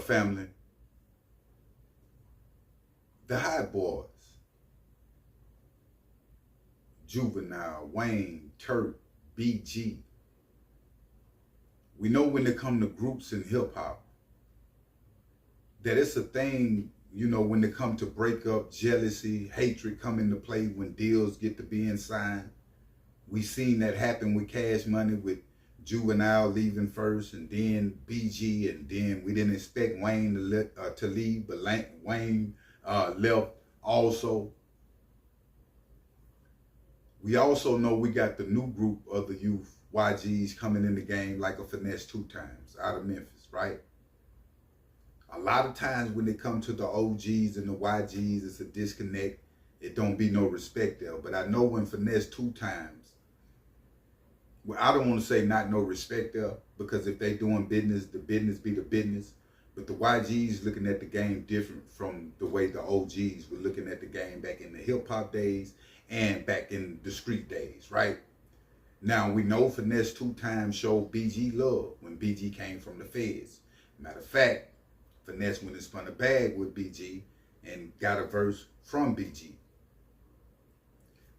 family? The Hotboys, Juvenile, Wayne, Turk, BG. We know when they come to groups in hip hop that it's a thing, you know, when they come to break up, jealousy, hatred come into play when deals get to being signed. We seen that happen with Cash Money, with Juvenile leaving first, and then BG, and then we didn't expect Wayne to leave, but Wayne left also. We also know we got the new group of the youth, YGs, coming in the game like a Finesse2Tymes out of Memphis, right? A lot of times when they come to the OGs and the YGs, it's a disconnect. It don't be no respect there. But I know when Finesse2Tymes, well, I don't want to say not no respect there, because if they doing business, the business be the business. But the YGs looking at the game different from the way the OGs were looking at the game back in the hip hop days and back in the street days, right? Now we know Finesse2Tymes showed BG love when BG came from the feds. Matter of fact, Finesse went and spun a bag with BG and got a verse from BG.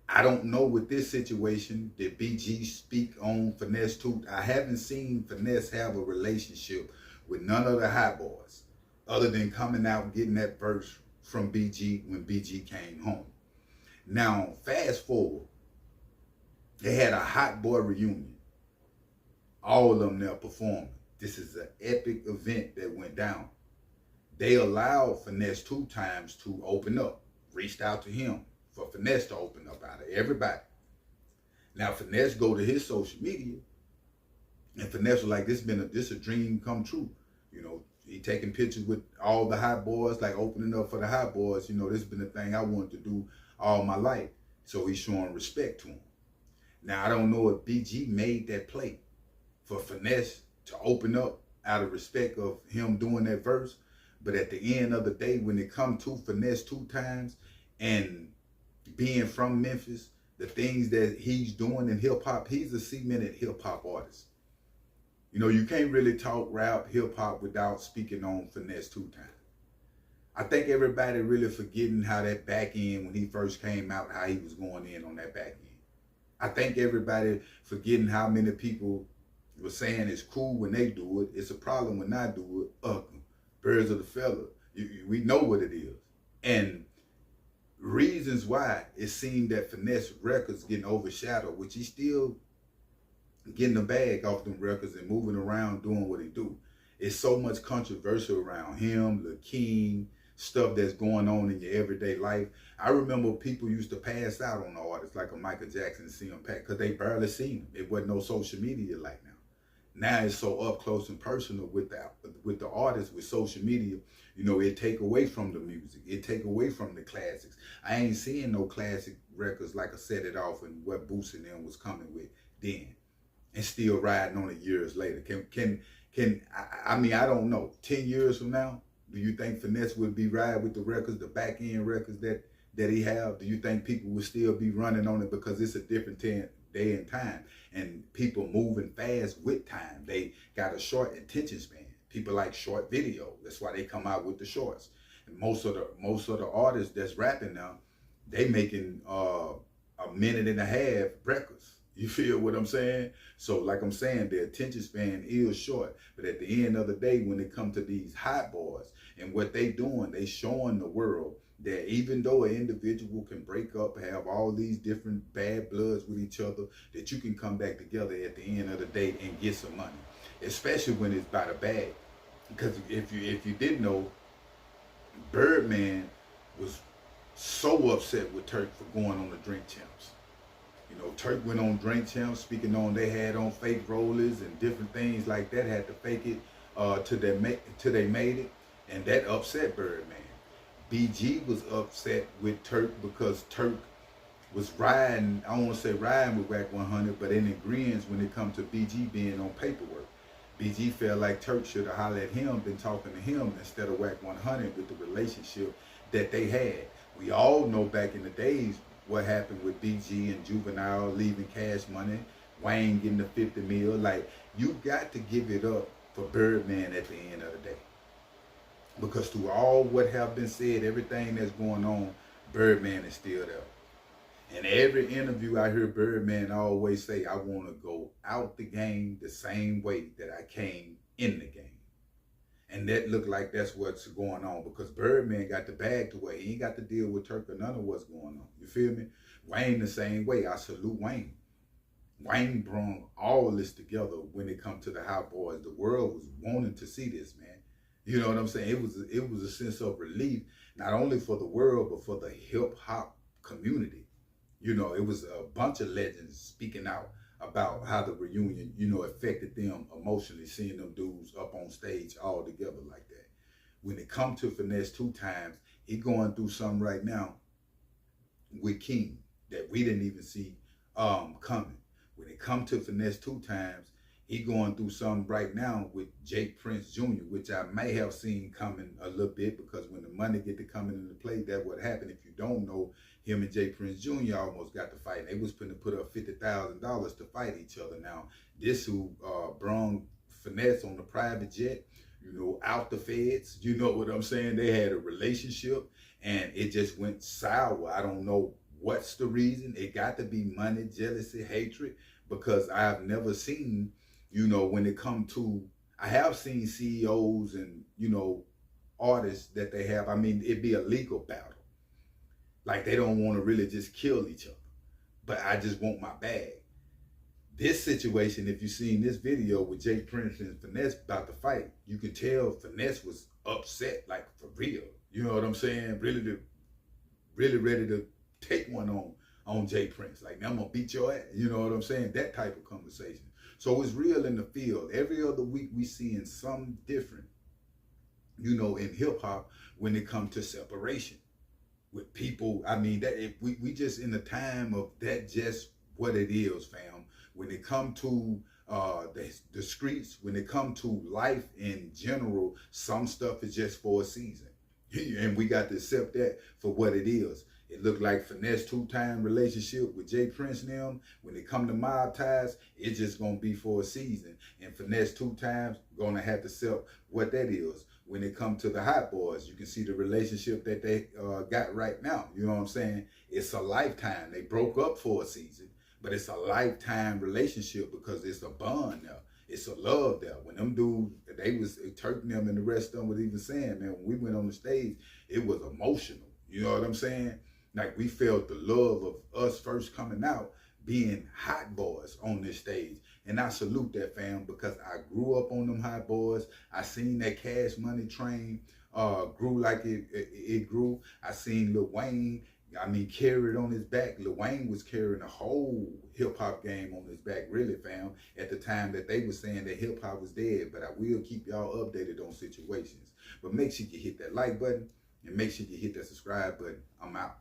I don't know with this situation, did BG speak on Finesse2? I haven't seen Finesse have a relationship with none of the Hotboys other than coming out and getting that verse from BG when BG came home. Now, fast forward, they had a Hot Boy reunion. All of them there performing. This is an epic event that went down. They allowed Finesse2Tymes to open up, reached out to him for Finesse to open up out of everybody. Now Finesse go to his social media, and Finesse was like, this a dream come true. You know, he taking pictures with all the Hotboys, like opening up for the Hotboys. You know, this has been a thing I wanted to do all my life. So he's showing respect to him. Now I don't know if BG made that play for Finesse to open up out of respect of him doing that verse. But at the end of the day, when it comes to Finesse2Tymes and being from Memphis, the things that he's doing in hip hop, he's a cemented hip hop artist. You know, you can't really talk rap, hip hop without speaking on Finesse2Tymes. I think everybody really forgetting how that back end, when he first came out, how he was going in on that back end. I think everybody forgetting how many people were saying it's cool when they do it. It's a problem when I do it. Birds of the feather. We know what it is. And reasons why it seemed that Finesse records getting overshadowed, which he's still getting the bag off them records and moving around doing what he do. It's so much controversial around him, the King, stuff that's going on in your everyday life. I remember people used to pass out on the artists like a Michael Jackson and CM Pack because they barely seen him. It wasn't no social media like now. Now it's so up close and personal with the artists, with social media. You know, it take away from the music. It take away from the classics. I ain't seeing no classic records like I Set It Off and what Boosie and them was coming with then, and still riding on it years later. I mean, I don't know. 10 years from now, do you think Finesse would be riding with the records, the back end records that he have? Do you think people would still be running on it because it's a different day and time, and people moving fast with time? They got a short attention span. People like short video. That's why they come out with the shorts. And most of the artists that's rapping now, they making a minute and a half records. You feel what I'm saying? So like I'm saying, the attention span is short. But at the end of the day, when it comes to these Hotboys and what they doing, they showing the world that even though an individual can break up, have all these different bad bloods with each other, that you can come back together at the end of the day and get some money, especially when it's by the bag. Because if you didn't know, Birdman was so upset with Turk for going on the Drink Champs. You know, Turk went on Drink Champs, speaking on they had on fake rollers and different things like that, had to fake it till they made it, and that upset Birdman. BG was upset with Turk because Turk was riding, I don't want to say riding with Wack 100, but in agreement when it comes to BG being on paperwork. BG felt like Turk should have hollered at him, been talking to him instead of Wack 100 with the relationship that they had. We all know back in the days what happened with BG and Juvenile leaving Cash Money, Wayne getting the 50 mil. Like, you got to give it up for Birdman at the end of the day. Because through all what have been said, everything that's going on, Birdman is still there. In every interview I hear Birdman always say, I want to go out the game the same way that I came in the game. And that look like that's what's going on, because Birdman got the bag to where he ain't got to deal with Turk or none of what's going on. You feel me? Wayne the same way. I salute Wayne. Wayne brought all this together when it come to the Hotboys. The world was wanting to see this, man. You know what I'm saying? It was a sense of relief, not only for the world, but for the hip hop community. You know, it was a bunch of legends speaking out about how the reunion, you know, affected them emotionally, seeing them dudes up on stage all together like that. When it come to Finesse2Tymes, he going through something right now with King that we didn't even see coming. When it come to Finesse2Tymes, he going through something right now with J Prince Jr., which I may have seen coming a little bit, because when the money get to coming into play, that what happened. If you don't know, him and J Prince Jr. almost got to fight. They was going to put up $50,000 to fight each other. Now, this who brung Finesse on the private jet, you know, out the feds, you know what I'm saying? They had a relationship and it just went sour. I don't know what's the reason. It got to be money, jealousy, hatred, because I've never seen, you know, when it come to, I have seen CEOs and, you know, artists that they have, I mean, it'd be a legal battle. Like they don't want to really just kill each other, but I just want my bag. This situation, if you seen this video with J Prince and Finesse about to fight, you can tell Finesse was upset, like for real. You know what I'm saying? Really ready to take one on J Prince. Like, I'm gonna beat your ass. You know what I'm saying? That type of conversation. So it's real in the field. Every other week we seeing something different, you know, in hip hop when it comes to separation with people. I mean, that if we just in the time of that, just what it is, fam. When it come to the streets, when it come to life in general, some stuff is just for a season. And we got to accept that for what it is. It looked like Finesse2Tymes relationship with J Prince and them. When it come to mob ties, it's just gonna be for a season. And Finesse2Tymes gonna have to accept what that is. When it come to the Hotboys, you can see the relationship that they got right now. You know what I'm saying? It's a lifetime. They broke up for a season, but it's a lifetime relationship because it's a bond now. It's a love there. When them dudes, they was turking them, and the rest of them was even saying, man, when we went on the stage, it was emotional. You know what I'm saying? Like, we felt the love of us first coming out, being Hotboys on this stage. And I salute that, fam, because I grew up on them Hotboys. I seen that Cash Money train grew like it grew. I seen Lil Wayne, I mean, carried on his back. Lil Wayne was carrying the whole hip-hop game on his back, really, fam, at the time that they were saying that hip-hop was dead. But I will keep y'all updated on situations. But make sure you hit that like button, and make sure you hit that subscribe button. I'm out.